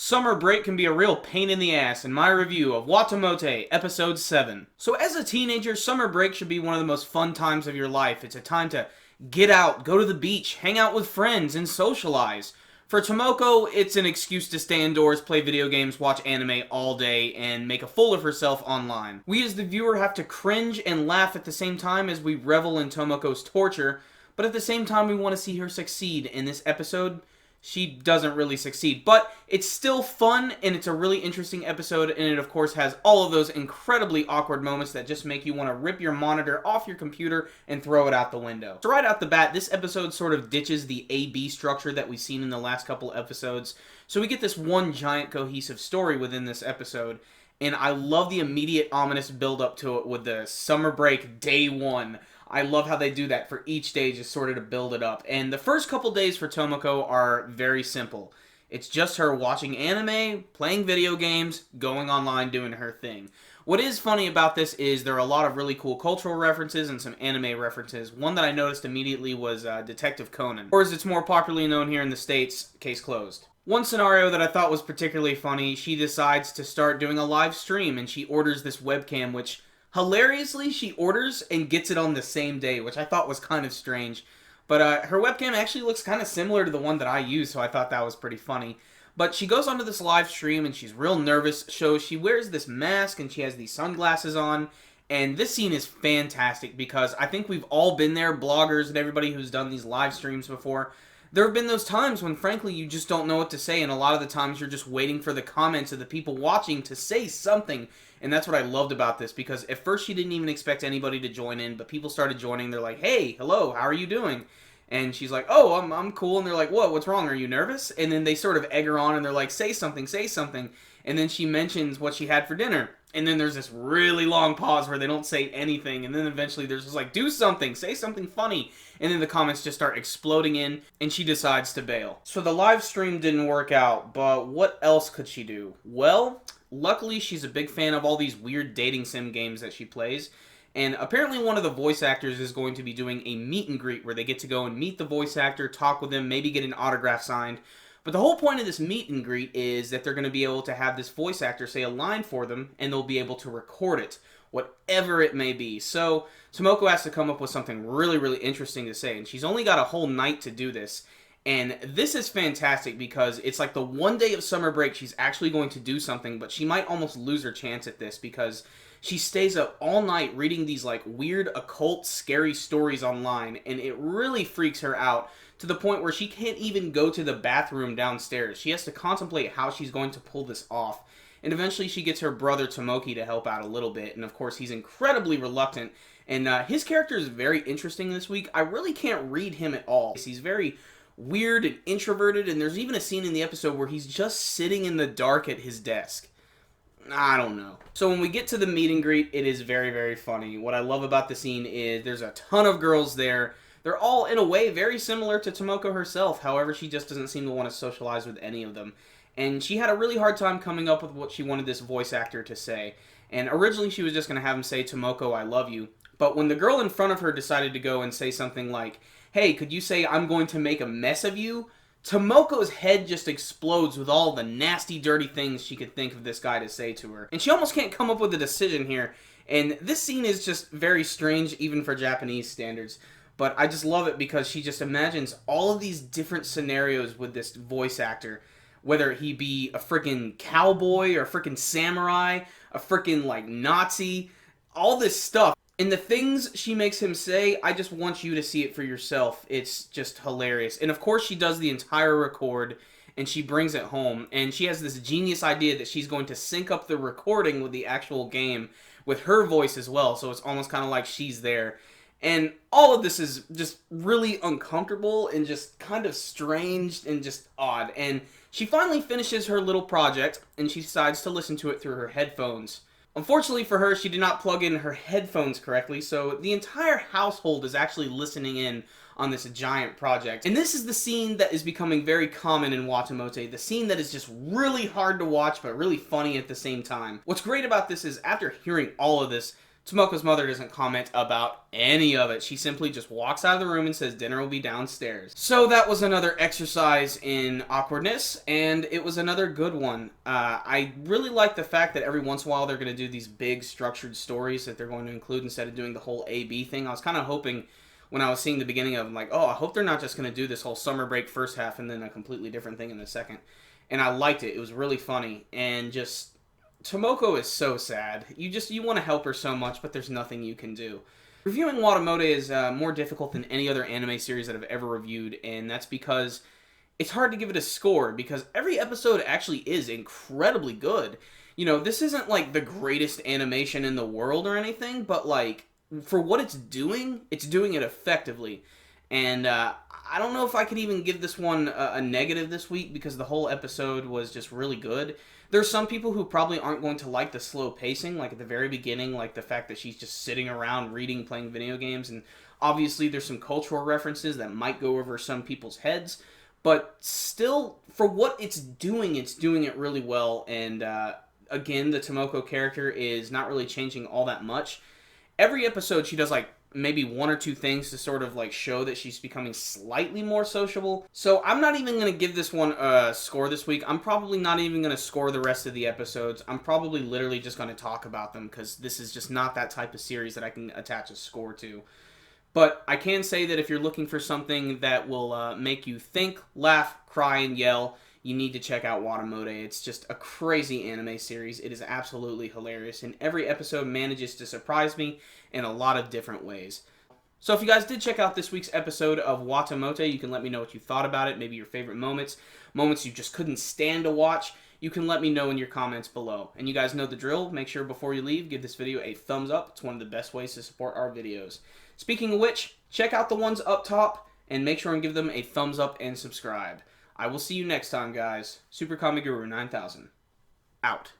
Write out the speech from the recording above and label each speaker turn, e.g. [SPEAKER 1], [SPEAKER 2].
[SPEAKER 1] Summer break can be a real pain in the ass in my review of Watamote, Episode 7. So as a teenager, summer break should be one of the most fun times of your life. It's a time to get out, go to the beach, hang out with friends, and socialize. For Tomoko, it's an excuse to stay indoors, play video games, watch anime all day, and make a fool of herself online. We as the viewer have to cringe and laugh at the same time as we revel in Tomoko's torture, but at the same time we want to see her succeed. In this episode, she doesn't really succeed, but it's still fun, and it's a really interesting episode, and it of course has all of those incredibly awkward moments that just make you want to rip your monitor off your computer and throw it out the window. So right out the bat, this episode sort of ditches the A-B structure that we've seen in the last couple episodes, so we get this one giant cohesive story within this episode, and I love the immediate ominous build-up to it with the summer break day one. I love how they do that for each day, just sort of to build it up. And the first couple days for Tomoko are very simple. It's just her watching anime, playing video games, going online, doing her thing. What is funny about this is there are a lot of really cool cultural references and some anime references. One that I noticed immediately was Detective Conan, or as it's more popularly known here in the States, Case Closed. One scenario that I thought was particularly funny, she decides to start doing a live stream, and she orders this webcam, which hilariously, she orders and gets it on the same day, which I thought was kind of strange. But her webcam actually looks kind of similar to the one that I use, so I thought that was pretty funny. But she goes onto this live stream and she's real nervous, so she wears this mask and she has these sunglasses on. And this scene is fantastic because I think we've all been there, bloggers and everybody who's done these live streams before. There have been those times when, frankly, you just don't know what to say, and a lot of the times you're just waiting for the comments of the people watching to say something, and that's what I loved about this, because at first she didn't even expect anybody to join in, but people started joining. They're like, hey, hello, how are you doing? And she's like, oh, I'm cool, and they're like, what's wrong, are you nervous? And then they sort of egg her on, and they're like, say something, and then she mentions what she had for dinner. And then there's this really long pause where they don't say anything, and then eventually there's just like, do something, say something funny, and then the comments just start exploding in, and she decides to bail. So the live stream didn't work out, but what else could she do? Well, luckily she's a big fan of all these weird dating sim games that she plays, and apparently one of the voice actors is going to be doing a meet and greet where they get to go and meet the voice actor, talk with him, maybe get an autograph signed. But the whole point of this meet and greet is that they're going to be able to have this voice actor say a line for them, and they'll be able to record it, whatever it may be. So Tomoko has to come up with something really, really interesting to say, and she's only got a whole night to do this. And this is fantastic because it's like the one day of summer break she's actually going to do something, but she might almost lose her chance at this because she stays up all night reading these like weird, occult, scary stories online, and it really freaks her out to the point where she can't even go to the bathroom downstairs. She has to contemplate how she's going to pull this off. And eventually she gets her brother Tomoki to help out a little bit, and of course he's incredibly reluctant, and his character is very interesting this week. I really can't read him at all. He's very weird and introverted, and there's even a scene in the episode where he's just sitting in the dark at his desk. I don't know. So when we get to the meet and greet, it is very, very funny. What I love about the scene is there's a ton of girls there. They're all, in a way, very similar to Tomoko herself. However, she just doesn't seem to want to socialize with any of them. And she had a really hard time coming up with what she wanted this voice actor to say. And originally she was just going to have him say, Tomoko, I love you. But when the girl in front of her decided to go and say something like, hey, could you say, I'm going to make a mess of you? Tomoko's head just explodes with all the nasty, dirty things she could think of this guy to say to her. And she almost can't come up with a decision here. And this scene is just very strange, even for Japanese standards. But I just love it because she just imagines all of these different scenarios with this voice actor. Whether he be a freaking cowboy or a freaking samurai, a freaking like Nazi, all this stuff. And the things she makes him say, I just want you to see it for yourself. It's just hilarious. And of course she does the entire record and she brings it home. And she has this genius idea that she's going to sync up the recording with the actual game with her voice as well. So it's almost kind of like she's there. And all of this is just really uncomfortable and just kind of strange and just odd. And she finally finishes her little project and she decides to listen to it through her headphones. Unfortunately for her, she did not plug in her headphones correctly, so the entire household is actually listening in on this giant project. And this is the scene that is becoming very common in Watamote, the scene that is just really hard to watch but really funny at the same time. What's great about this is after hearing all of this, Tomoko's mother doesn't comment about any of it. She simply just walks out of the room and says dinner will be downstairs. So that was another exercise in awkwardness, and it was another good one. I really like the fact that every once in a while they're going to do these big structured stories that they're going to include instead of doing the whole A-B thing. I was kind of hoping when I was seeing the beginning of them, like, oh, I hope they're not just going to do this whole summer break first half and then a completely different thing in the second. And I liked it. It was really funny, and just Tomoko is so sad. You want to help her so much, but there's nothing you can do. Reviewing Watamote is more difficult than any other anime series that I've ever reviewed, and that's because it's hard to give it a score, because every episode actually is incredibly good. You know, this isn't like the greatest animation in the world or anything, but like, for what it's doing it effectively. And I don't know if I could even give this one a negative this week, because the whole episode was just really good. There's some people who probably aren't going to like the slow pacing, like at the very beginning, like the fact that she's just sitting around reading, playing video games, and obviously there's some cultural references that might go over some people's heads, but still, for what it's doing it really well, and again, the Tomoko character is not really changing all that much. Every episode she does like maybe one or two things to sort of like show that she's becoming slightly more sociable. So I'm not even going to give this one a score this week. I'm probably not even going to score the rest of the episodes. I'm probably literally just going to talk about them, because this is just not that type of series that I can attach a score to. But I can say that if you're looking for something that will make you think, laugh, cry, and yell, you need to check out Watamote. It's just a crazy anime series. It is absolutely hilarious, and every episode manages to surprise me in a lot of different ways. So if you guys did check out this week's episode of Watamote, you can let me know what you thought about it, maybe your favorite moments you just couldn't stand to watch. You can let me know in your comments below. And you guys know the drill. Make sure before you leave, give this video a thumbs up. It's one of the best ways to support our videos. Speaking of which, check out the ones up top, and make sure and give them a thumbs up and subscribe. I will see you next time, guys. Super Kami Guru 9000. Out.